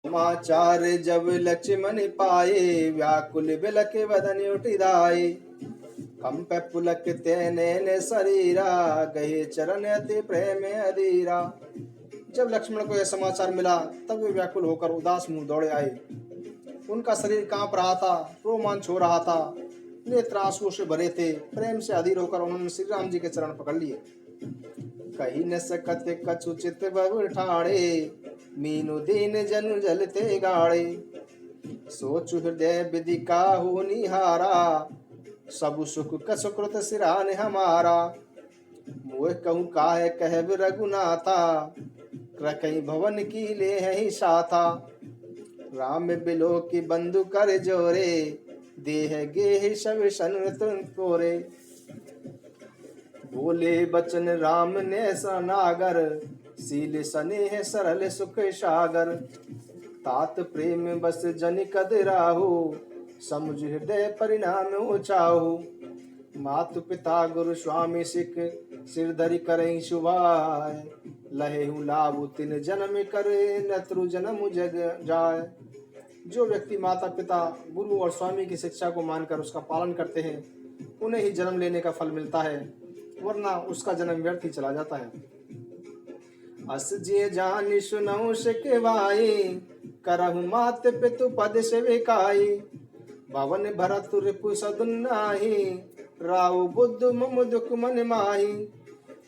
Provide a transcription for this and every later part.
समाचार जब लक्ष्मण पाए, व्याकुल बिलख वदन उठिधाए। कंप पुलक नैन शरीरा, गहे चरण अति प्रेम अधीरा। जब लक्ष्मण को यह समाचार मिला तब वे व्याकुल होकर उदास मुंह दौड़े आए। उनका शरीर कांप रहा था, रोमांच हो रहा था, नेत्र आंसुओं से भरे थे। प्रेम से अधीर होकर उन्होंने श्री राम जी के चरण पकड़ लिए। कही न सकत कछु चित बब ठाणे, मीनु दीन जनु जलते गाड़े। सोचु हृदय विधि काहू निहारा, सब सुख कसुकृत सिरान हमारा। मोह कहूँ काहे कहब रघुनाथा, कहीं भवन की ले ही साथा। राम बिलो की बंधु कर जोरे, देह गे सब सन तोरे। बोले बचन राम ने सनागर, सील स्नेह सरल सुख सागर। तात प्रेम बस जन कद राहु, समुझ हृदय परिणाम उचाहु। मातु पिता गुरु स्वामी सिख, सिर धरि करई शुभाय। लहेहु लाभु तिन जन्म करे, नत्रु जन्म जग जाय। जो व्यक्ति माता पिता गुरु और स्वामी की शिक्षा को मानकर उसका पालन करते हैं, उन्हें ही जन्म लेने का फल मिलता है, वरना उसका जन्म व्यर्थ ही चला जाता है। अस जिय जानि सुनहु सिखवाई, करहु मात पितु पद सेविकाई। भवन भरत रिपु सदन नाही, राव बुद्ध मम दुख मन माही।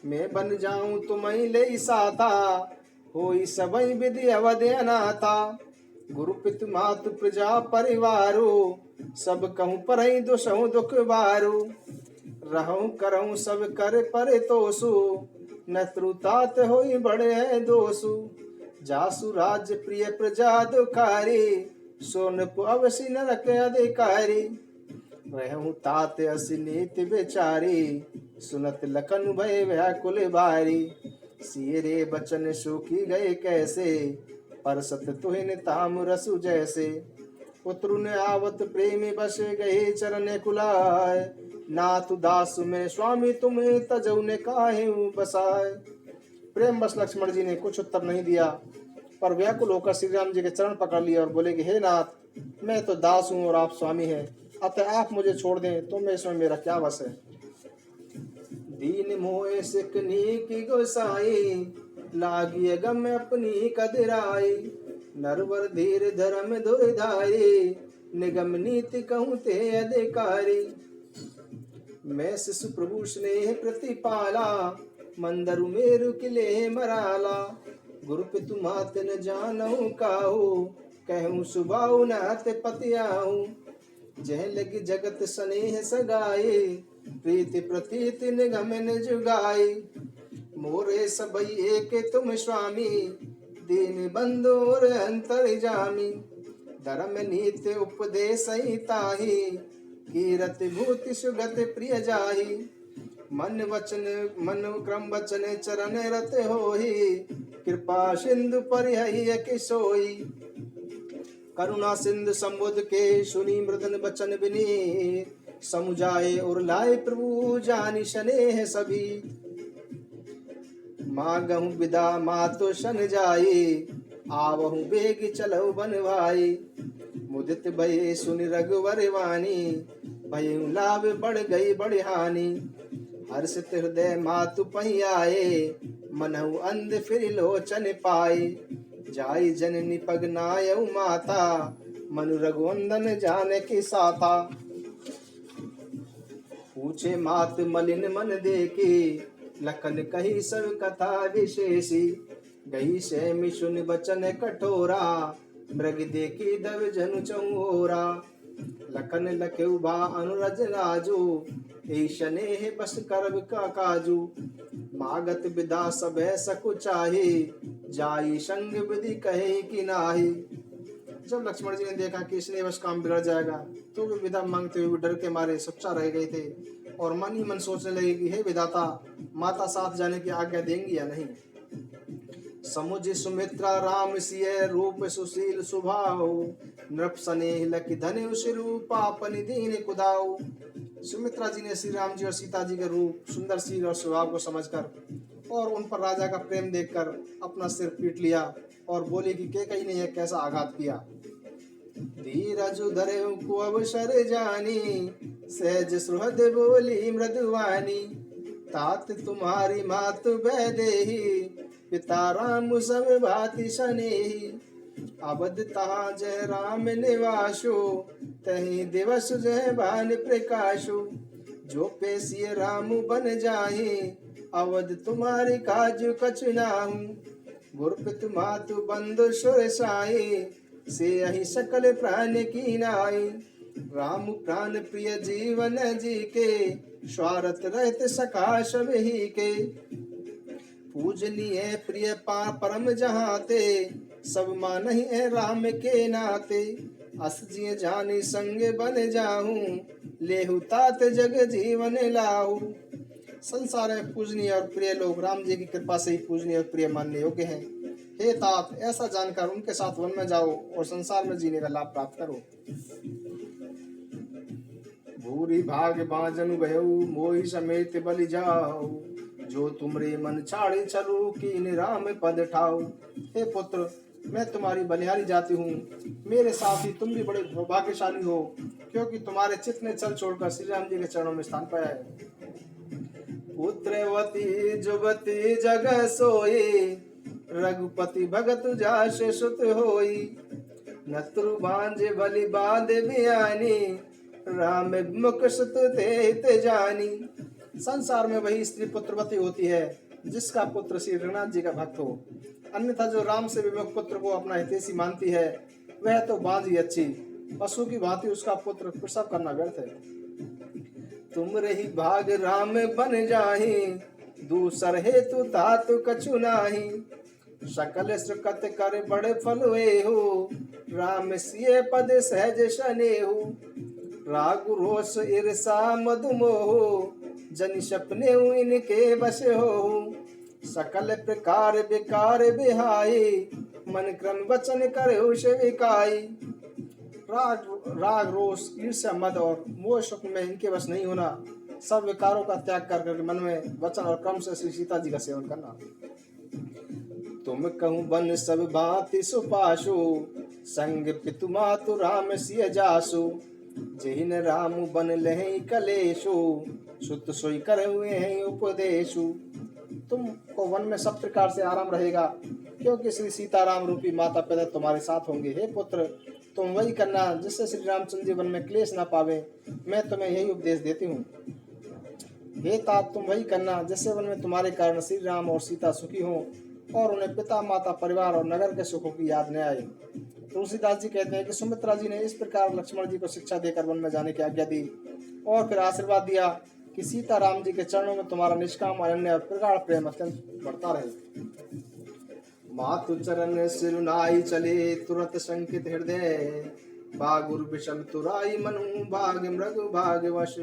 मैं बन जाऊं तुम्हें ले साथा, होई सबई विधि अवध अनाथा। गुरु पितु मातु प्रजा परिवारो, सब कहूँ परई दुसहु दुख बारो। रहूं करऊं सब कर पर तोसु, नत्रु तात होई बड़े हैं दोसु। जासु राज्य प्रिय प्रजा दुखारी, सोनप अवसि नरक अधिकारी। रहूं तात असि नीति बेचारी, सुनत लखन भय व्याकुल भारी। सियरे बचन सूखी गए कैसे, परसत तुहिन ताम रसु जैसे। पुत्रु ने आवत प्रेमी बस गए चरण कुलाय। नाथ दास में स्वामी तुम तजौ ने काहे बसाए। प्रेम बस लक्ष्मण जी ने कुछ उत्तर नहीं दिया, पर व्याकुल होकर श्री राम जी के चरण पकड़ लिए और बोले कि हे नाथ, मैं तो दास हूँ और आप स्वामी हैं, अतः आप मुझे छोड़ दें तो मैं इसमें मेरा क्या वश है। दीन मोह सिकनी की गोसाई, लागी गम अपनी कदराई। नरवर धीर धर्म दुर्धारी, निगम नीति कहूँ ते अधिकारी। मैं शिशु प्रभु स्नेह प्रतिपाला, मंदरु मेरु किले मराला। गुरु पितु मात न जानहु काहू, कहूँ सुबाऊ नाथ पतियाहू। जह लगी जगत स्नेह सगाई, प्रीति प्रतीति निगम न जुगाई। मोरे सबई एक तुम स्वामी, दीन बंधु और अंतर जामी। धर्म नीति उपदेश ताही, कीरत भूति सुगत प्रिय जाही। मन वचन मन क्रम वचन चरण रत होही, कृपा सिंधु परिहय किसोई। करुणा सिंधु संबुध के, सुनी मृदन बचन बिनी। समुझाए और लाए प्रभु जानी स्नेह सभी। मागहु विदा मातो सन जाई, आवहु बेग चलऊ बनवाई। मुदित भये सुनि रघुवर वाणी, भयउ लाभ बढ़ गई बड़ हानि। हर्षित हृदय मातु पही आए, मनहु अंध फिर लोचन पाए। जाई जननी पग नायउ माता, मनु रघुवंदन जानकी साथा। पूछे मात मलिन मन देखी, लखन कही सब कथा विशेषी। गई से सुन बचन कठोरा, मृग देखी दव जनु चौरा। लखन लखेउ भा अनुरज राजू, स्नेह बस करब का काजू। मागत विदा सब सकु चाही, जाई संग विधि कहे कि नाही। जब लक्ष्मण जी ने देखा कि इसने बस काम बिगड़ जाएगा, तो वे विदा मांगते हुए डर के मारे सच्चा रह गए थे और मन ही मन सोचने लगे कि हे विधाता, माता साथ जाने की आज्ञा देंगी या नहीं। समुझ सुमित्रा राम सिय, रूप सुशील सुभाव। नृप स्नेह लखि धनु सिरु, पापनि दीन कुदाऊ। सुमित्रा जी ने श्री राम जी और सीता जी के रूप, सुंदर शील और स्वभाव को समझकर और उन पर राजा का प्रेम देखकर अपना सिर पीट लिया और बोली कि कैकेयी ने यह कैसा आघात किया। धीरज धरे को अवसर जानी, सहज सुहृद बोली मृदुवानी। तात तुम्हारी मात वैदेही, पिता राम सब भांति सनेही। अवध तहाँ जय राम निवासो, तहीं दिवस जय भान प्रकाशो। जो पेशिय राम बन जाहि, अवध तुम्हारी काज कछु नाहु। गुरपित मातु बंधु सुर साई, से अहि सकल प्राण की नाई। राम प्राण प्रिय जीवन जी के, स्वार्थ रहत सखा सब ही के। पूजनीय प्रिय परम जहाते, सब मानहि है राम के नाते। अस जिय जानी संग बन जाहूं, लेहु तात जग जीवन लाहू। संसार में पूजनीय और प्रिय लोग राम जी की कृपा से ही पूजनीय और प्रिय मानने योग्य हैं। हे तात, ऐसा जानकर उनके साथ वन में जाओ और संसार में जीने का लाभ प्राप्त करो। भूरी भाग बाजन भयऊ, मोहि समेत बलि जाओ। जो तुमरे मन छाड़े चलो, कीन राम पद ठाओ। हे पुत्र, मैं तुम्हारी बलिहारी जाती हूँ, मेरे साथ ही तुम भी बड़े भाग्यशाली हो, क्योंकि तुम्हारे चित्त ने चल छोड़कर श्री राम जी के चरणों में स्थान पाया है। पुत्रवती जुबती जग सोई, रघुपति भगत जास सुत होई। नत्रु भांजे बलि बाध बियानी, राम मुख सुत तेत जानी। संसार में वही स्त्री पुत्रवती होती है जिसका पुत्र श्री रघुनाथ जी का भक्त हो, अन्यथा जो राम से विमुख पुत्र को अपना हितैषी मानती है, वह तो बांझ ही अच्छी, पशु की भांति उसका पुत्र प्रसव करना व्यर्थ है। तुम रही भाग राम बन जाहि, दूसर हेतु तातु कछु नाही। सकल सुकृत कर बड़े फल हो, राम सिय पद सहज शनेहु। राग रोष ईर्षा मधुमोह, जन सपने इनके बस हो। सकल प्रकार विकार बिहाई, मन क्रम वचन करे सेविकाई। राग रोष ईर्ष्या मद और मोह सुख में इनके वश नहीं होना, सब विकारों का त्याग कर करके मन में वचन और क्रम से श्री सीता जी का सेवन करना। तुम कहूँ बन सब भांति सुपाशु, संग पितु मातु राम सिय जासु। जिन राम बन लहे कलेशु, सुत सोई कर हुए हैं उपदेशु। तुमको वन में सब प्रकार से आराम रहेगा, क्योंकि श्री सीताराम रूपी माता पिता तुम्हारे साथ होंगे। हे पुत्र, तुम वही करना जिससे श्री रामचंद्र जी वन में क्लेश ना पावे, मैं तुम्हें यही उपदेश देती हूँ। हे तात, तुम वही करना जिससे वन में तुम्हारे कारण श्री राम और सीता सुखी हों और उन्हें पिता माता परिवार और नगर के सुखों की याद न आए। तुलसीदास जी कहते हैं कि सुमित्रा जी ने इस प्रकार लक्ष्मण जी को शिक्षा देकर वन में जाने की आज्ञा दी और फिर आशीर्वाद दिया कि सीता राम जी के चरणों में तुम्हारा निष्काम अनन्य और प्रगाढ़ प्रेम अत्यंत बढ़ता रहे। मातु चरण सिरुनाई चले, तुरंत शंकित हृदय। बागुर विषम तुराई मनु, भाग मृग भाग्यवश।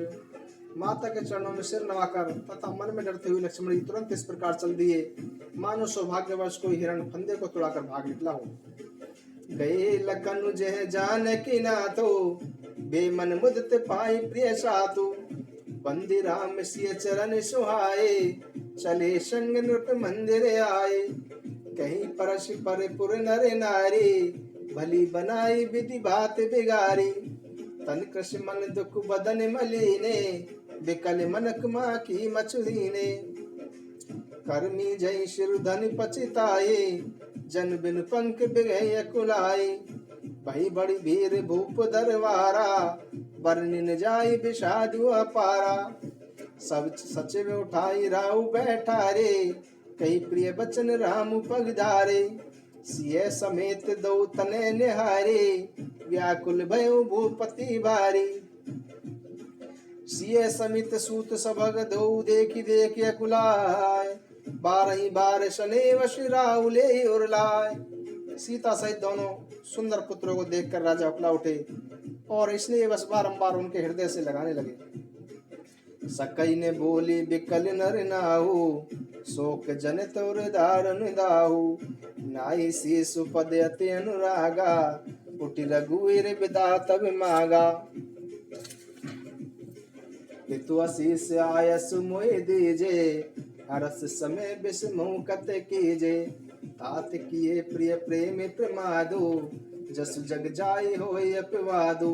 माता के चरणों में सिर नवाकर तथा मन में डरते हुए लक्ष्मण जी तुरंत इस प्रकार चल दिए मानो सौभाग्यवश कोई हिरण फंदे को तोड़ाकर भाग निकला हो। गए लखन जह जानकी नाथो, बेमन मुदित पाई प्रिय सातु। बंदी राम सिय चरण सुहाए, चले संग नृप मंदिर आए। कहीं परश पर पुर नर नारी, भली बनाई विधि बात बिगारी। तन कृष्ण मन दुख बदन मलीने, बिकल मनक माँ की मछुहीने। कर्मी जय शिर धन पचिताए, जन बिन पंख बिगह कुलाई। भई बड़ी भीर भूप दरबारा, बरनिन जाई विषादु अपारा। सब सचिव उठाई राउ बैठा रे, कई प्रिय बचन राम पगधारे। सिय समेत दो तने निहारे, व्याकुल भयो भूपति भारी। सिय समित सूत सबग दो, देखी देखी अकुलाय। बारही बार शने वश राउले उरलाय। सीता सहित दोनों सुंदर पुत्रों को देखकर राजा उकला उठे और इसलिए बस बारंबार उनके हृदय से लगाने लगे। सकई ने बोली बिकल नर नाहु, शोक जनित और दारुण दाहु। नाई शीशु पद अति अनुरागा, उठी रघुवीर विदा तब मागा। पितु आशीष आयस मोहि दीजे, हरस समय विष मुँह कत कीजे। तात किए प्रिय प्रेम प्रमादो, जस जग जाय होय अपवादो।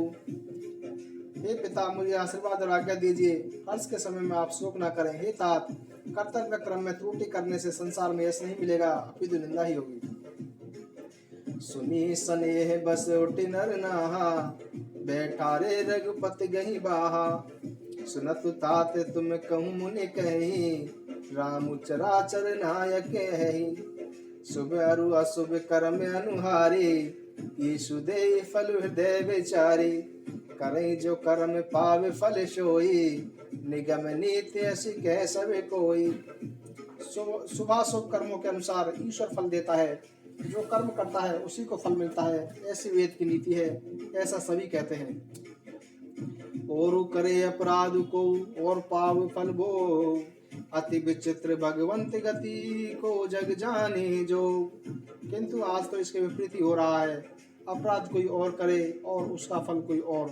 हे पिता, मुझे आशीर्वाद और आज्ञा दीजिए, हर्ष के समय में आप शोक न करें। हे तात, कर्तव्य क्रम में त्रुटि करने से संसार में यश नहीं मिलेगा, अपितु निंदा ही होगी। सुनी स्नेह बस उठि नर नाहा, बैठा रे रघुपति गही बाहा। सुनत तात तुम कहूँ मुनि कही, राम चराचर नायक है। शुभ अरु अशुभ कर्म अनुहारी, ईशु दे फल हृदय विचारी। करें जो कर्म पावे फल सोई, निगम नीति ऐसी कह सब कोई। शुभाशुभ कर्मों के अनुसार ईश्वर फल देता है, जो कर्म करता है उसी को फल मिलता है, ऐसी वेद की नीति है, ऐसा सभी कहते हैं। और करे अपराध को और पाव फल भो, अति विचित्र भगवंत गति को जग जाने जो। किंतु आज तो इसके विपरीत ही हो रहा है, अपराध कोई और करे और उसका फल कोई और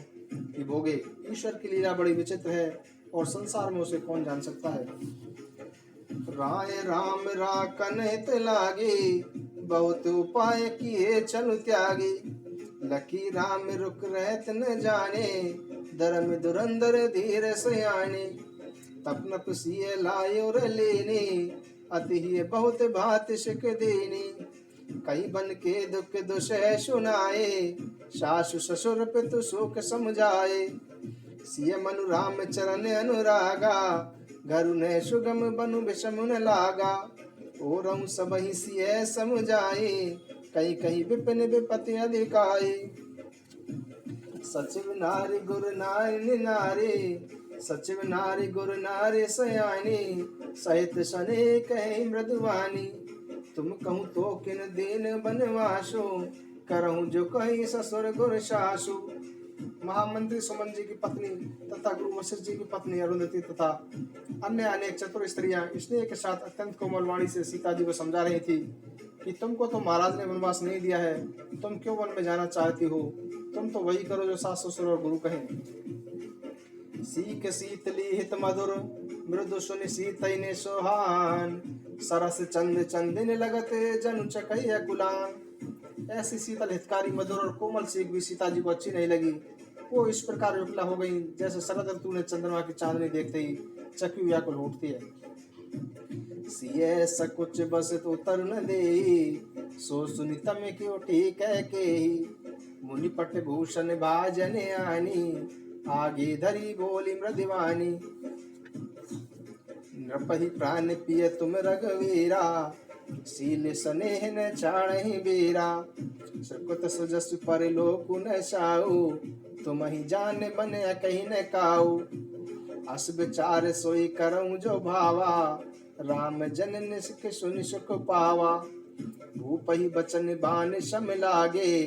ही भोगे। ईश्वर की लीला बड़ी विचित्र है और संसार में उसे कौन जान सकता है। राय राम राकन हित लागे, बहुत उपाय किए चलु त्यागी। लकी राम रुक रहत न जाने, धर्म धुरंधर धीर सयाने। तपनप सिय लायो लेने, अति ही बहुत भात शिक देनी। कई बन के दुख दुसह सुनाए, सासु ससुर पितु सुख समझाए। सिय मनु राम चरण अनुरागा, घरु ने सुगम बनु विषम न लागा। और सबहि सिय समझाए, कई कई विपिन विपति अधिकाए। सचिव नारी गुरु नारी नारी, सचिव नारी गुरु नारी सयानी। सहित सने कहीं मृदुवानी, तुम कहूँ तो किन दीन बनवासो। करहूँ जो कहीं ससुर गुरु सासु। महामंत्री सुमन जी की पत्नी तथा गुरु वशिष्ठ जी की पत्नी अरुंधति तथा अन्य अनेक चतुर स्त्रियां स्नेह के साथ अत्यंत कोमल वाणी से सीता जी को समझा रही थी कि तुमको तो महाराज ने वनवास नहीं दिया है, तुम क्यों वन में जाना चाहती हो। तुम तो वही करो जो सास ससुर और गुरु कहें। सीख शीतली हित मधुर, मृदु सुनि सीतई ने सोहान। सरस चंद चंदिन लगत, जनु चकैया कुलान। ऐसी शीतल हितकारी मधुर और कोमल सीख भी सीता जी को अच्छी नहीं लगी। वो इस प्रकार विकला हो गई जैसे शरद ऋतु ने चंद्रमा की चांदनी देखते ही चकी व्याकुल उठती है। सिय सकुच बस तो तरुण दे, सो सुनि तम क्यों ठीक है के। मुनि पट भूषण भाजन आनी, आगे धरी बोली मृदुवानी। नृपहि प्राण पिय तुम रघुवीरा, सील स्नेह न छाड़हि बीरा। सुकृत सुजस पर लोक न साऊ, तुम ही जान बन कहीं न काऊ। अस विचार सोई करऊं जो भावा, राम जनन सिख सुनि सुख पावा। भूप ही बचन बान सम लागे,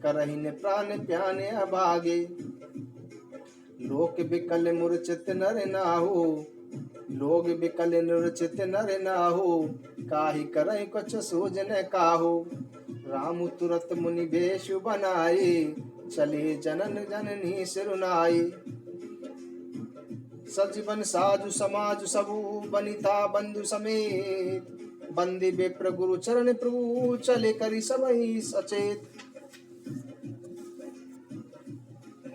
करहि न प्राण प्याने अभागे। लोक बिकल मूर्छित नर नाहु, लोग बिकल मूर्छित नर नाहु। काहि करहि कुछ सूझ न काहू। राम तुरत मुनि भेष बनाए, चले जनन जननी सिरुनाई। सजीवन साधु समाज सबू, बनिता बंधु समेत। बंदी विप्र गुरु चरण प्रभु, चले करी सबई सचेत।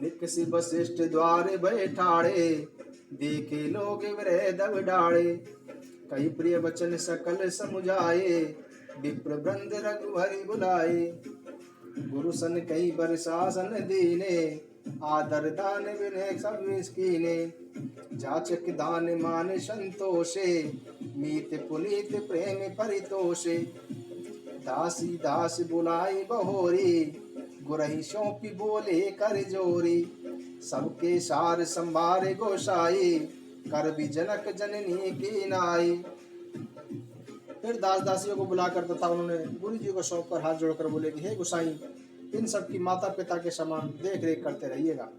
निकसी वशिष्ठ द्वारे बैठाड़े, देखे लोग विरह दब डाड़े। कई प्रिय वचन सकल समुझाए, विप्र वृंद रघुहरि बुलाए। गुरु सन कई बर शासन दीने, आदर दान विनय सब कीने। जाचक दान मान संतोषे, मीत पुनीत प्रेम परितोषे। दासी दास बुलाई बहोरी, गुरहि सौंपी बोले कर जोरी। सबके सार संभारे गोसाई, कर भी जनक जननी की नाई। फिर दास दासियों को बुलाकर तथा उन्होंने गुरु जी को सौंप कर हाथ जोड़कर बोले कि हे गोसाई, इन सबकी माता पिता के समान देख रेख करते रहिएगा।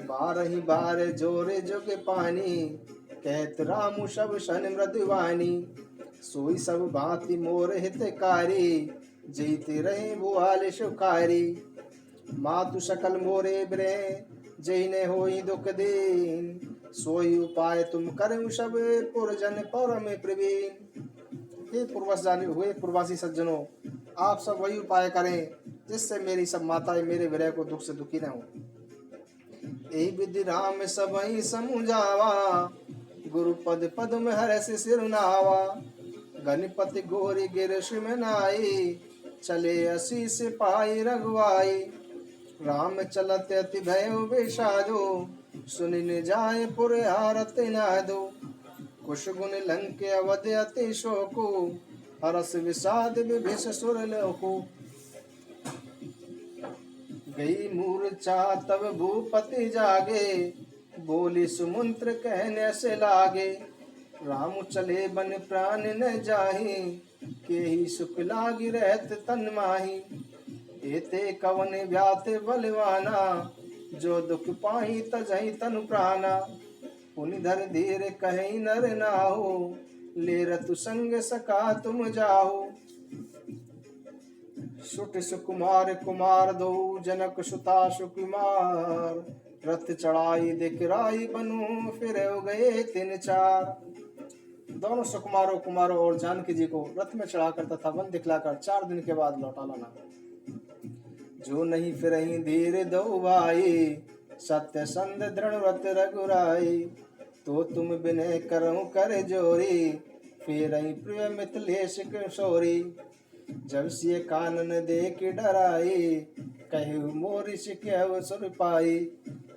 बारही बार जोरे जोगे पानी, कहत रामु सब सन मृदुवानी। सोई सब भांति मोर हितकारी, जीते रहे भुआल सुखारी। मातु सकल मोरे ब्रह, जय ने होई दुख दीन। सोई उपाय तुम करऊ सब, पुरजन परम प्रवीण। हे पूर्वज जाने हुए पूर्वासी सज्जनों, आप सब वही उपाय करें जिससे मेरी सब माताएं मेरे विरह को दुख से दुखी न हो। यही विधि राम सबई समुझावा, गुरुपद पद में हर्ष सिरुनावा। गणपति गोरी गिर में नाई, चले आशीष पाई रघुआई। राम चलत अति भय विषादो, सुनि न जाय पुर हारत नादो। कुश गुण लंके अवध अति शोको, हरस विषाद विभीष सुर लोको। गई मूर्छा तब भूपति जागे, बोली सुमंत्र कहने से लागे। राम चले बन प्राण न जाहि, के ही सुख लागी रहत तन माही। एते कवन व्यात बलवाना, जो दुख पाही तजहि तनु प्राणा। पुनि धर धीर कहीं नर नाहो, ले रतु संग सका तुम जाहो। सुट सुकुमार कुमार दो, जनक सुता सुकुमार। रथ चढ़ाई दिख राई बनु, फिर हो गए तीन चार। दोनों सुकुमारों कुमारों और जानकी जी को रथ में चढ़ाकर तथा वन दिखलाकर 4 दिन के बाद लौटा लाना। जो नहीं फिर धीर दो भाई, सत्य संध दृढ़ व्रत रघुराई। तो तुम बिनय करूं कर जोरी, फिर प्रिय मिथिलेश किशोरी। जब सिय कानन देख डराई, कहु मोरि सिकहु सुर पाई।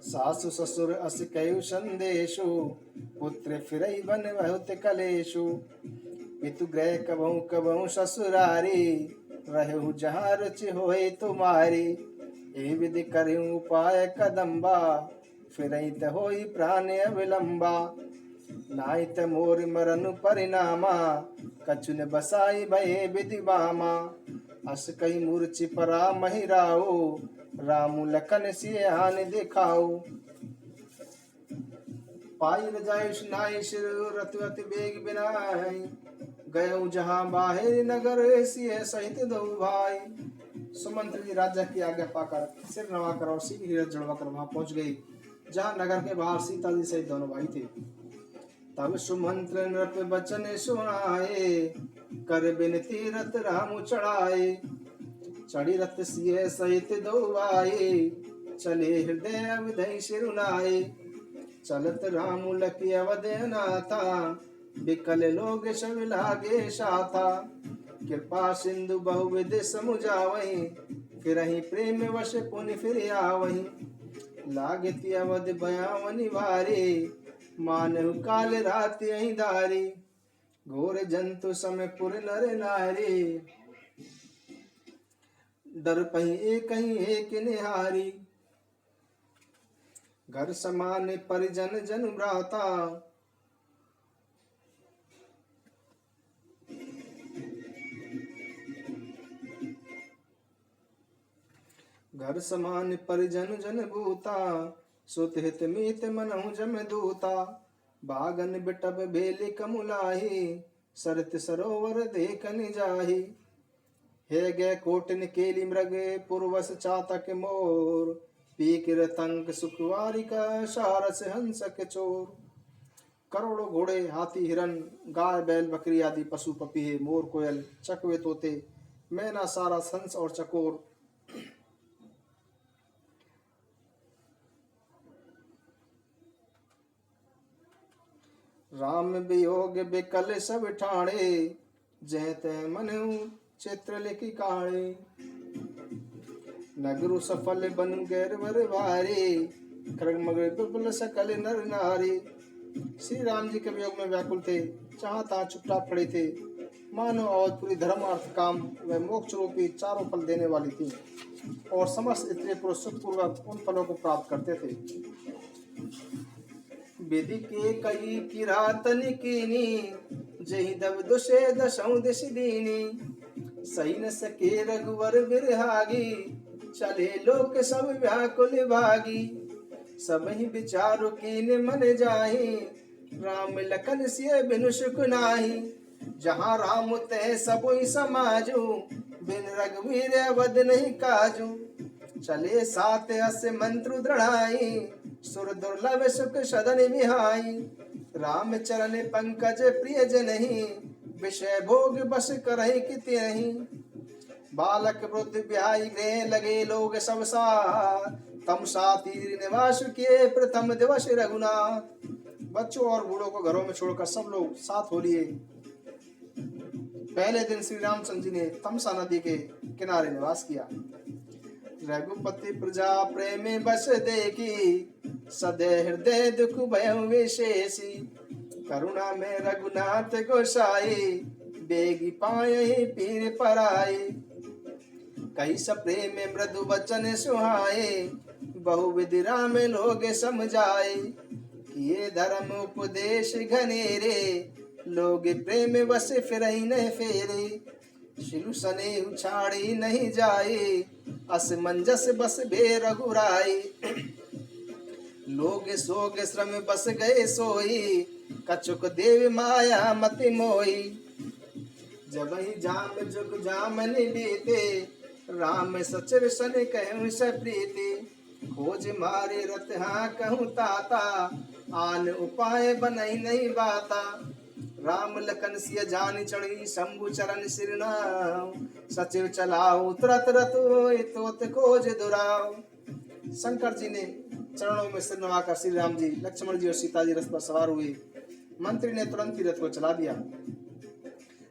सासु ससुर अस कहु संदेशु, पुत्र फिरई बन बहुत कलेशु। पितु ग्रह कबहु कबहु ससुरारी, रहु जहाँ रुचि होए तुम्हारी। ए विधि करियु उपाय कदम्बा, फिरई त होई प्राण अविलंबा। नाई त मोर मरनु परिणामा, कछु न बसाई भये विधि बामा। अस कई मूर्छि परा महिराओ, रामु लखन सिय हानि दिखाओ। पाई रजाइश नाई शिर, रतु अति बेग बिनाई। गयो जहाँ बाहिर नगर, सिय सहित दो भाई। सुमंत्र जी राजा की आज्ञा पाकर सिर नवाकर और सीधी हीरत जड़वाकर वहां पहुंच गई, जहाँ नगर के बाहर सीता जी सहित दोनों भाई थे। तब सुमंत्र नृप बचन सुनाए, कर बिनती रथ रामु चढ़ाए। चढ़ी रथ सिय सहित दो भाई, चले हृदय अवधि सिरुनाए। चलत रामु लखी अवध नाथा, बिकल लोग सब लागे साथा। कृपा सिंधु बहुविध समुझावहि, फिरहि प्रेम वश पुनि फिर आवहि। लागति अवध भयावनि भारी, मानहु काल रात यहीं धारी। घोर जंतु समय पुर नर नारी, डर पही एक निहारी। घर समान परिजन जन भ्राता, घर समान परिजन जन भूता। सुत हित मीत मनहु जम दूता। बागन बिटब बेली कमुलाही, सरत सरोवर देखन जाही। हे गे कोटिन केली मृग, पुरवस चातक मोर। पीकर तंक सुखवारिका, सारस हंसक चोर। करोड़ों घोड़े हाथी हिरन गाय बैल बकरी आदि पशु पपीहे मोर कोयल चकवे तोते मैना सारस हंस और चकोर। राम वियोग बिकल सब ठाणे, जह तह मनु चित्र लिखि काणे। नगरु सफल बन गैरवर भारी, खरग मगर दुर्बल सकल नर नारी। श्री राम जी के वियोग में व्याकुल थे, जहाँ तहाँ चुपचाप खड़े थे। मानो अवधपुरी धर्म अर्थ काम व मोक्ष रूपी चारों फल देने वाली थी, और समस्त स्त्री पुरुष सुखपूर्वक उन फलों को प्राप्त करते थे। विधि के कई किरातन कीनी, जही दब दुषे दशौ दिश दीनी। सही न सके रघुवर बिरहागी, चले लोक सब व्याकुल भागी। सब ही विचारु कीन मन जाहि, राम लखन सिय बिनु सुख नाही। जहाँ राम तह सबुई समाजू, बिन रघुवीर अवध नहीं काजू। चले सात अस मंत्र दृढ़ाई, सुर दुर्लभ सुख सदन विहाई। राम चरण पंकज प्रिय जनहि, विषय भोग बस करहि किति नहीं। बालक वृद्ध ब्याही गृह लगे लोग सब सा, तम साथी निवास किए प्रथम दिवस रघुनाथ। बच्चों और बूढ़ों को घरों में छोड़कर सब लोग साथ हो लिए। पहले दिन श्री रामचंद्र जी ने तमसा नदी के किनारे निवास किया। रघुपति प्रजा प्रेम बस देखी, सदै हृदय दुख भय विशेषी। करुणा में रघुनाथ गोसाई, बेगी पाए पीर पराई। कई सप्रेम मृदु वचन सुहाए, बहुविधि राम लोग समझाए। किए धर्म उपदेश घनेरे, लोग प्रेम बस फिरहि न फेरे। शिलु सने उछाड़ी नहीं जाए, असमंजस बस बे रघुराई। लोग सोग श्रम बस गए सोई, कछुक देव माया मति मोई। जब ही जाम जुग जामन बीते, राम सचर सन कहूँ सप्रीति। खोज मारे रत हाँ कहूँ ताता, आन उपाय बनई नहीं बाता। राम लखन सिय जान चढ़ी, शंभु चरण सिरनाव। सचिव चलाओ तुरत रतो, तोत खोज दुराव। शंकर जी ने चरणों में सिर नवाकर श्री राम जी, लक्ष्मण जी और सीता जी रथ पर सवार हुए। मंत्री ने तुरंत ही रथ को चला दिया।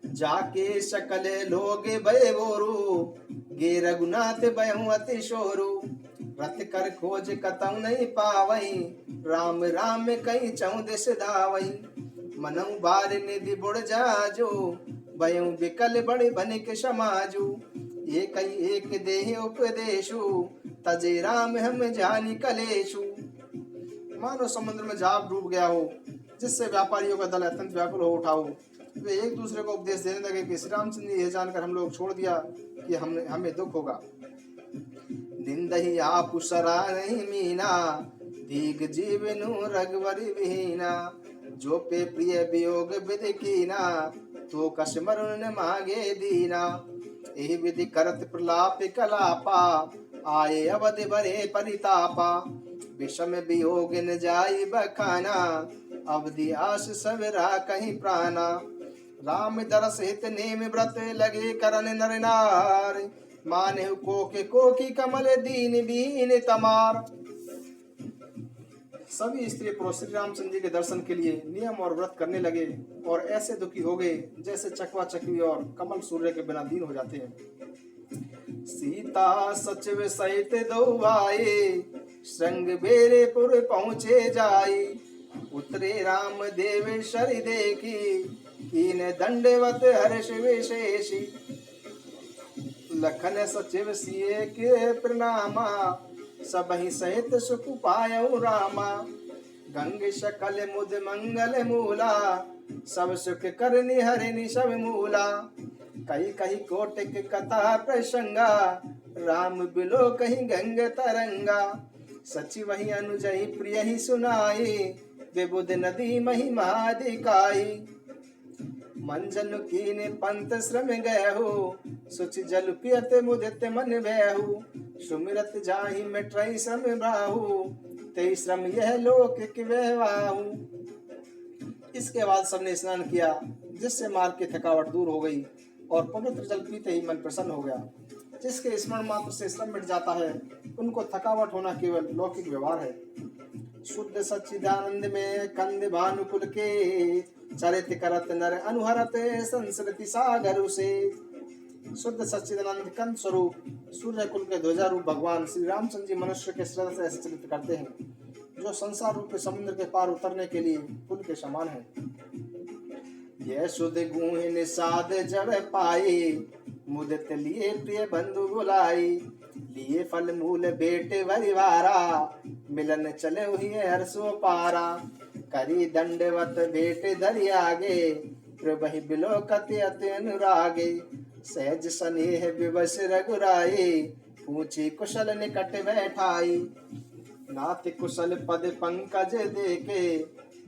जाके सकल लोग भय बोरू, गे रघुनाथ भयउ अति शोरू। रथ कर खोज कतौ नहीं पावई, राम राम कहीं चौदिस धावई। मनऊ बार निधि बुढ़ जाजो, भयउ विकल बड़े बनिक समाजू। एक एक देह उपदेशु, तजे राम हम जानी कलेशु। मानो समुद्र में जाप डूब गया हो, जिससे व्यापारियों का दल अत्यंत व्याकुल हो उठा हो। वे एक दूसरे को उपदेश देने लगे कि श्री रामचंद्र ने यह जानकर हम लोग छोड़ दिया कि हमें दुख होगा। निंदहि आप सरा नहीं मीना, दीग जीवनु रघुवरि विहीना। जो पे प्रिय वियोग विधि कीना, तो कस मरुन न मांगे दीना। एहि विधि करत प्रलाप कलापा, आए अवधि भरे परितापा। विषम वियोग न जाई बखाना, अवधि आस सवेरा कहीं प्राणा। राम दरस हित नेम व्रत लगे करन नर नार। माने कोकी कमल दीन बीन तमार। सभी स्त्री पुरुष श्री रामचंद्र जी के दर्शन के लिए नियम और व्रत करने लगे और ऐसे दुखी हो गए जैसे चकवा चकवी और कमल सूर्य के बिना दीन हो जाते हैं। सीता सचिव सहित दो भाई, श्रृंग बेरेपुर पहुँचे जाई। उतरे राम देव शरि देखी, कीन दंडवत हर्ष विशेषी। लखन सचिव सिए के प्रणामा, सबहि सहित सुख पायउ रामा। गंग शकल मुद मंगल मूला, सब सुख करनि हरिनि सब मूला। कही कही कोटिक कथा प्रसंगा, राम बिलो कहीं गंग तरंगा। सचिव ही अनुजहि प्रिय ही सुनाई, विबुध नदी महिमा दिखाई। मंजन कीने पंत श्रम गयहु, सुचि जल पियत मुदित मन भयहु। सुमिरत जाहि मिटरहि श्रम बाहु, तेहि श्रम यह लोक कि व्यवाहु। इसके बाद सबने स्नान किया, जिससे मार्ग की थकावट दूर हो गई और पवित्र जल पीते ही मन प्रसन्न हो गया। जिसके स्मरण मात्र से श्रम मिट जाता है, उनको थकावट होना केवल लौकिक व्यवहार है। शुद्ध सच्चिदानंद में कंद भानुकुल के, चरित करत नर अनुहरत संस्कृति सागर से। शुद्ध सच्चिदानंद कंद स्वरूप सूर्य कुल के ध्वजा रूप भगवान श्री रामचंद्र जी मनुष्य के श्रद्धा से ऐसे चरित्र करते हैं, जो संसार रूप समुद्र के पार उतरने के लिए पुल के समान है। यह शुद्ध गुण निषाद जड़ पाए, मुदित लिए प्रिय बंधु बुलाई। लिए फल मूल बेटे परिवारा, मिलन चले हुए हर्षो पारा। करी दंडवत बेटे धरि आगे, प्रभहि बिलो कति अति अनुरागे। सहज स्नेह विवश रघुराई, पूछी कुशल निकट बैठाई। नाथ कुशल पद पंकज देके,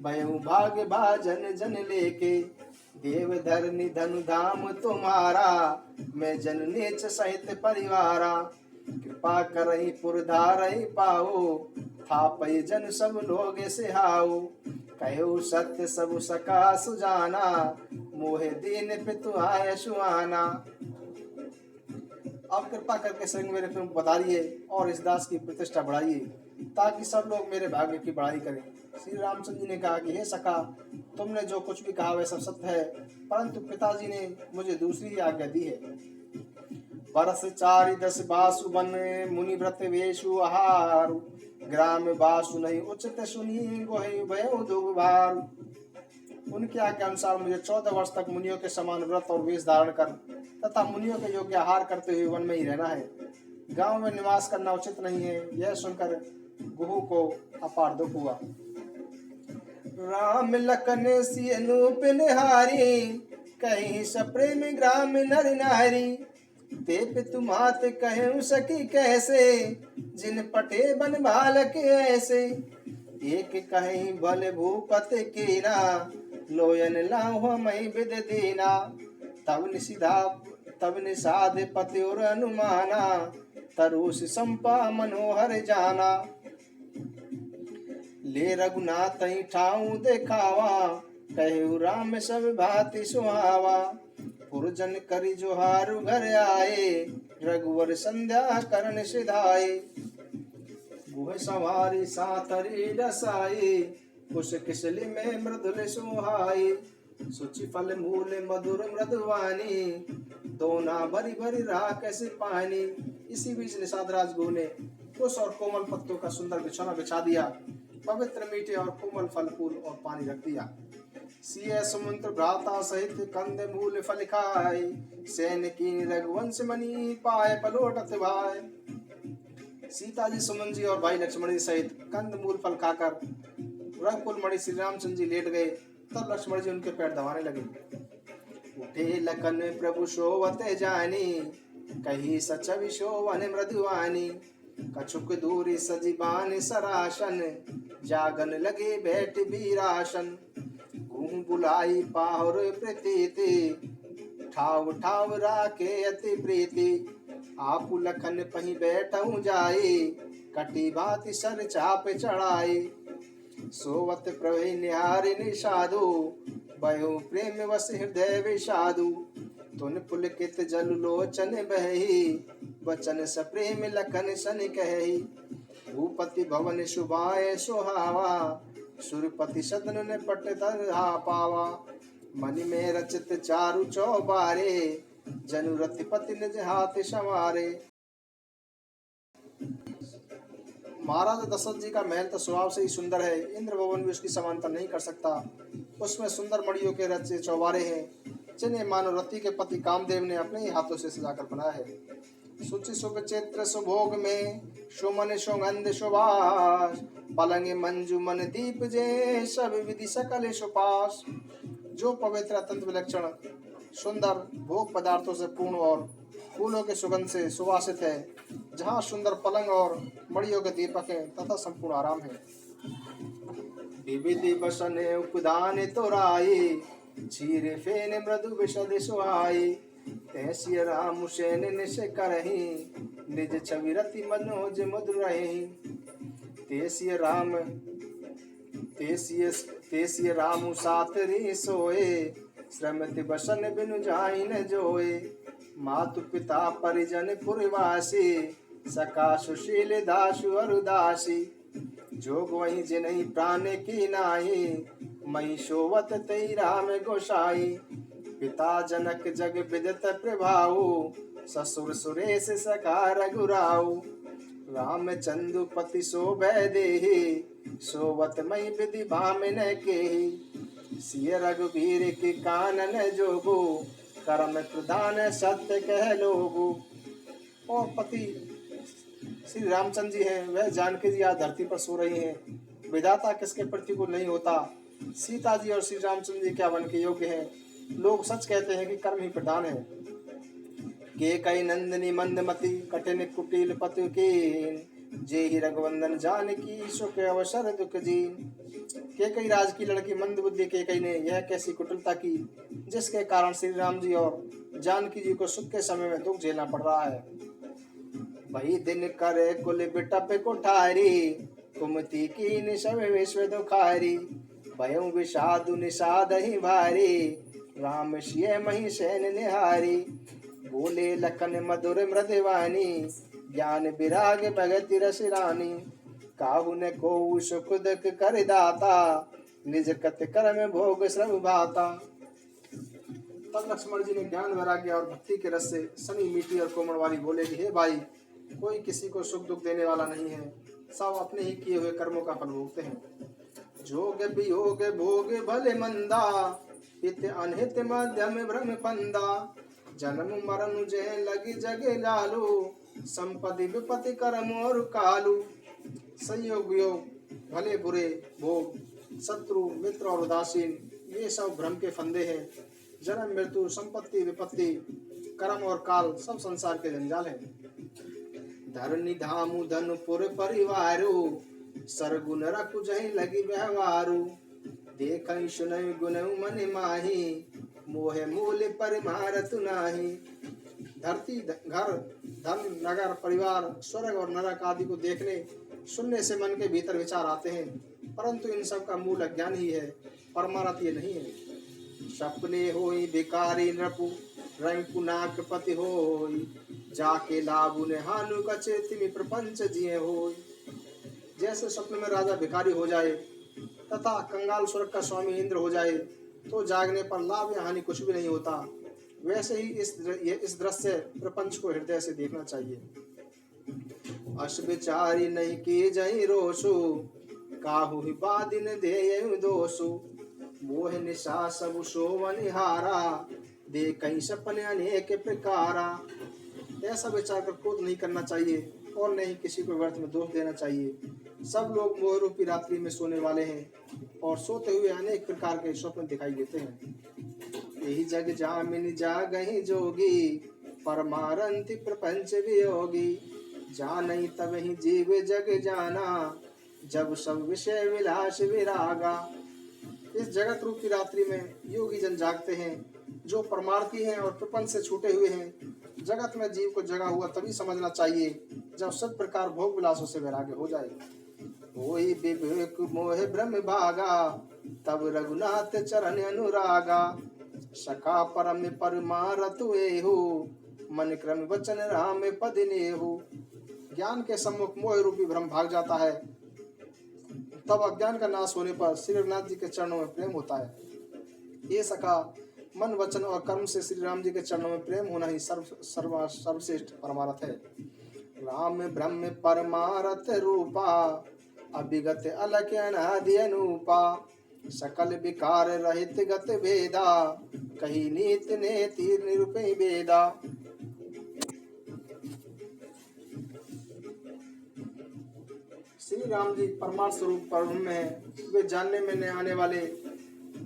भयउ भाग भाजन जन लेके। देव धरनी धनु धाम तुम्हारा, मैं जन नीच सहित परिवारा। कृपा करई पुरधारई पाओ, थापई जन सब लोग सिहाओ। कहो सत्य सब सका सुजाना, मोहे दीन पितु आय सुहाना। आप कृपा करके संग मेरे फिल्म पधारिए और इस दास की प्रतिष्ठा बढ़ाइए ताकि सब लोग मेरे भाग्य की बढ़ाई करें। श्री रामचंद्र जी ने कहा कि हे सखा, तुमने जो कुछ भी कहा वह सब सत्य है, परंतु पिताजी ने मुझे दूसरी आज्ञा दी है। बरस 4 10 बासु बन मुनि व्रत वेशु आहार, ग्राम बासु नहीं उचित सुनी गोहि भयो दुग भार। उनके आज्ञा अनुसार मुझे 14 वर्ष तक मुनियों के समान व्रत और वेश धारण कर तथा मुनियों के योग्य आहार करते हुए वन में ही रहना है। गांव में निवास करना उचित नहीं है। यह सुनकर गुहू को अपार दुख हुआ। राम लखन सियनु पिनहारी, कहीं सप्रेम ग्राम नर नारी। ते पितु मात कहूँ सकी कैसे, जिन पटे बन बालक ऐसे। एक कहीं भले भूपति कीना, लोयन लाहु मई विद दीना। तब निषाद पति और अनुमाना, तरुष संपा मनोहर जाना। ले रघुनाथ ठाऊ देखावा, कहु राम सब भांति सुहावा। पुरजन करी जोहारु घर आए, रघुवर संध्या करण सिधाए। गुह सवारी सातरी रसाई, कुश किसली में मृदुल सुहाई। सुचि फल मूल मधुर मृदुवानी, दोना भरी भरी राकस पानी। इसी बीच निषाद राज गुह ने कुश और कोमल पत्तों का सुंदर बिछौना बिछा दिया, पवित्र मीठे और कोमल फल फूल और पानी रख दिया। सिय सुमंत्र भ्राता सहित कंद मूल फल खाए, सैन की रघुवंश मणि पाए पलोटत भाई। सीता जी, सुमन जी और भाई लक्ष्मण जी सहित कंद मूल फल खाकर रघुकुल मणि श्री रामचंद्र जी लेट गए। तब लक्ष्मण जी उनके पैर दबाने लगे। उठे लखन प्रभु शोवत जानी, कही सचवि शोवन मृदुवानी। कछुक दूरी सजीबान सरासन, जागन लगे बैठ बीरासन। घूम बुलाई पाहुर प्रीति, ठाव ठाव राखे अति प्रीति। आप लखन पही बैठऊ जाए, कटी भांति सर चाप चढ़ाए। सोवत प्रभु निहारि निषादु, भयो प्रेम वस हृदय विषादु। तुन पुलकित जल लोचन बही, वचन सप्रेम लखन सन कही। भूपति भवन शुभाए सुहावा, सुरपति सदन ने पट तरहा पावा। मनि में रचित चारु चौबारे, जनु रतिपति निज हाथ संवारे। महाराज दशरथ जी का महल तो स्वभाव से ही सुंदर है, इंद्र भवन भी उसकी समानता नहीं कर सकता। उसमें सुंदर मणियों के रचे चौबारे हैं, जिन्हें मानो रति के पति कामदेव ने अपने ही हाथों से सजाकर बनाया है। सुचि शुभ चित्र सुभोग में, सुमन सुगंध सुभाष। पलंग मंजू मन दीप जे, सब विधि सकल सुपास। जो पवित्र अत्यंत विलक्षण सुंदर भोग पदार्थों से पूर्ण और फूलों के सुगंध से सुवासित है, जहाँ सुंदर पलंग और मड़ियों के दीपक हैं तथा संपूर्ण आराम है। विविधि बसन उपदान तोराई, चीर फेन मृदु विशद सुहाई। तैसिय राम सैन निश करही, निज छवि रति मनोज मधुर रही। तेसिय राम सात री सोए, श्रमति बसन बिनु जाई न जोए। मातु पिता परिजन पुरवासी, सका सुशील दासु अरुदासी। जोग वही जिनहि प्राण की नाही, मई शोवत तई राम गोसाई। पिता जनक जग विदित प्रभाऊ, ससुर सुरेश सखा रघुराऊ। राम चंदुपति शोभै देहि, सोवत मई विधि भामिन केहि। सिय रघुवीर के कानन जोगु, कर्म प्रधान सत्य कह लोगु। और पति श्री रामचंद्र जी हैं, वह जानकी जी आज धरती पर सो रही हैं। विधाता किसके प्रतिकूल नहीं होता। सीता जी और श्री रामचंद्र जी क्या वन के योग्य हैं। लोग सच कहते हैं कि कर्म ही प्रधान है। के कई नंदनी मंदमती, कठिन कुटिल पति कीन। जे ही रघुवंदन जानकी, सुख अवसर दुख जीन। के कई राज की लड़की मंद बुद्धि के कई ने यह कैसी कुटिलता की, जिसके कारण श्री राम जी और जानकी जी को सुख के समय में दुख झेलना पड़ रहा है। वही दिन करे कुल बिटप कोठारी, कुमति की सब विश्व दुखारी। भयउ विषादु निषाद ही भारी, राम सिय मही सैन निहारी। बोले लखन मधुर मृदवानी, ज्ञान विराग भगति रस रानी। काहू ने को सुख दुख कर दाता, निज कत कर्म भोग श्रम भाता। तब लक्ष्मण जी ने ज्ञान वैराग्य और भक्ति के रस से सनी मीठी और कोमल वाली बोले कि हे भाई, कोई किसी को सुख दुख देने वाला नहीं है, सब अपने ही किए हुए कर्मों का फल भोगते हैं। जोग वियोग भोग भले मंदा, हित अनहित मध्यम भ्रम पंदा। जन्म मरण जय लगी जगे लालू, संपत्ति विपत्ति कर्म और कालू। संयोग वियोग भले बुरे भोग, शत्रु मित्र और उदासीन, ये सब भ्रम के फंदे हैं। जन्म मृत्यु संपत्ति विपत्ति कर्म और काल सब संसार के जंजाल हैं। धरनी धामु धनुपुर परिवारू, सरगुन रखु जहि लगी व्यवहारू। देखई सुनई गुनऊ मन माही, मोहे मूल परिमारत नाही। धरती घर धन नगर परिवार स्वर्ग और नरक आदि को देखने सुनने से मन के भीतर विचार आते हैं, परंतु इन सब का मूल अज्ञान ही है, परमार्थ ये नहीं है। सपने होई भिकारी नृपु, रंकु नाक पति होई। जाके लाभु ने हानु कचे, तिमि प्रपंच जिए होई। जैसे स्वप्न में राजा भिखारी हो जाए तथा कंगाल स्वर्ग का स्वामी इंद्र हो जाए तो जागने पर लाभ या हानि कुछ भी नहीं होता, वैसे ही इस दृश्य प्रपंच को हृदय से देखना चाहिए। अश विचारी नहीं की जई रोसु, काहू ही बादिन दे दोसु। मोह निशा सब शोभनिहारा, दे कई सपने अनेक प्रकारा। ऐसा विचार कर क्रोध नहीं करना चाहिए और नहीं किसी को व्यर्थ में दोष देना चाहिए। सब लोग मोह रूपी रात्रि में सोने वाले हैं और सोते हुए अनेक प्रकार के स्वप्न दिखाई देते हैं। यही जग जामिनी जागहि जोगी, परमारंति प्रपंच वियोगी। जानई तब ही जीव जग जाना, जब सब विषय विलास विरागा। इस जगत रूपी रात्रि में योगी जन जागते हैं जो परमार्थी हैं और प्रपंच से छूटे हुए हैं। जगत में जीव को जगा हुआ तभी समझना चाहिए जब सब प्रकार भोग विलासों से वैराग्य हो जाए। होई विवेक मोह भ्रम भागा, तब रघुनाथ चरण अनुरागा। सखा परम परमारथ एहु, मन क्रम वचन राम पद नेहु। ज्ञान के सम्मुख मोह रूपी भ्रम भाग जाता है, तब अज्ञान का नाश होने पर श्री रघुनाथ जी के चरणों में प्रेम होता है। ये सखा, मन वचन और कर्म से श्री राम जी के चरणों में प्रेम होना ही सर्वश्रेष्ठ परमार्थ है। राम ब्रह्म परमारथ रूपा, अभिगत अलख अनादि अनूपा। सकल विकार रहित गत भेदा, कही नीत नेति निरूपे वेदा। श्री राम जी परमार्थ स्वरूप ब्रह्म में, वे जानने में न आने वाले,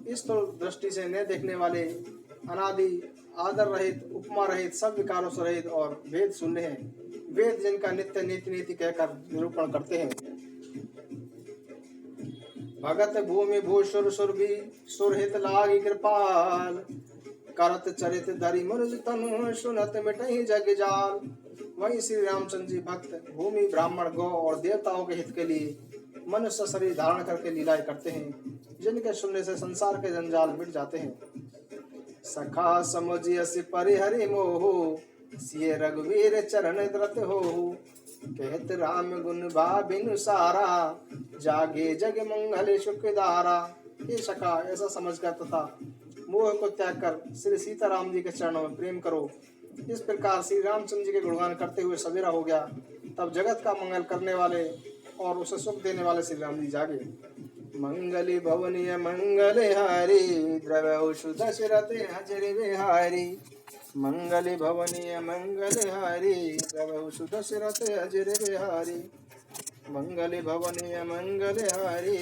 इस तो दृष्टि से न देखने वाले, अनादि आदर रहित उपमा रहित सब विकारों से रहित और वेद शून्य हैं। वेद जिनका नित्य नीति नीति कहकर निरूपण करते हैं। भगत भूमि भूषुर सुरभि, सुरहित लागी कृपाल। करत चरित धरि मनुज तनु, सुनत मिटहि जग जाल। वहीं श्री रामचंद्र जी भक्त भूमि ब्राह्मण गौ और देवताओं के हित के लिए मनुष्य शरीर धारण करके लीलाएं करते हैं, जिनके सुनने से संसार के जंजाल मिट जाते हैं। सखा समुझियसि परिहरि मोहु, सिय रघुवीर चरण द्रत होहु। कहत राम गुण भाबिनु सारा, जागे जग मंगल सुखदारा। हे सखा, ऐसा समझकर तथा मोह को त्याग कर श्री सीताराम जी के चरणों में प्रेम करो। इस प्रकार श्री रामचंद्र जी के गुणगान करते हुए सवेरा हो गया, तब जगत का मंगल करने वाले और उसे सुख देने वाले श्री राम जी जागे। मंगली भवनीय मंगल हारी, द्रव्य दशरथ हजर विहारी। मंगली भवनीय मंगल हारी, द्रव्य दशरथ हजर विहारी। मंगली भवनीय मंगल हारी,